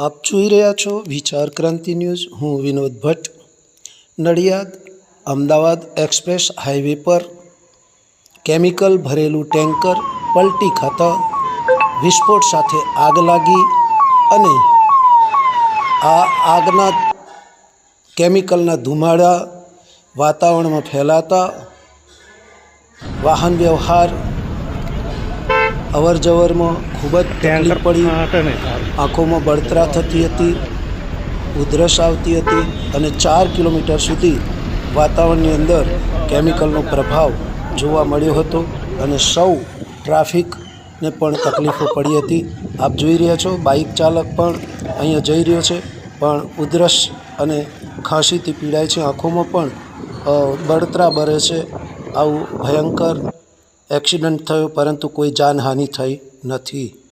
આપ જોઈ રહ્યા છો વિચાર ક્રાંતિ ન્યૂઝ। હું વિનોદ ભટ્ટ। નડિયાદ અમદાવાદ એક્સપ્રેસ હાઈવે પર કેમિકલ ભરેલું ટેન્કર પલટી ખાતા વિસ્ફોટ સાથે આગ લાગી અને આ આગના કેમિકલના ધુમાડા વાતાવરણમાં ફેલાતા વાહન વ્યવહાર અવર જવરમાં ખૂબ જ તકલીફ પડી। આંખોમાં બળતરા થતી હતી, ઉધરસ આવતી હતી અને 4 કિલોમીટર સુધી વાતાવરણની અંદર કેમિકલનો પ્રભાવ જોવા મળ્યો હતો અને સૌ ટ્રાફિકને પણ તકલીફો પડી હતી। આપ જોઈ રહ્યા છો બાઇક ચાલક પણ અહીંયા જઈ રહ્યો છે, પણ ઉધરસ અને ખાંસીથી પીડાય છે, આંખોમાં પણ બળતરા બરે છે। આવું ભયંકર એક્સિડન્ટ થયો, પરંતુ કોઈ જાનહાનિ થઈ નથી।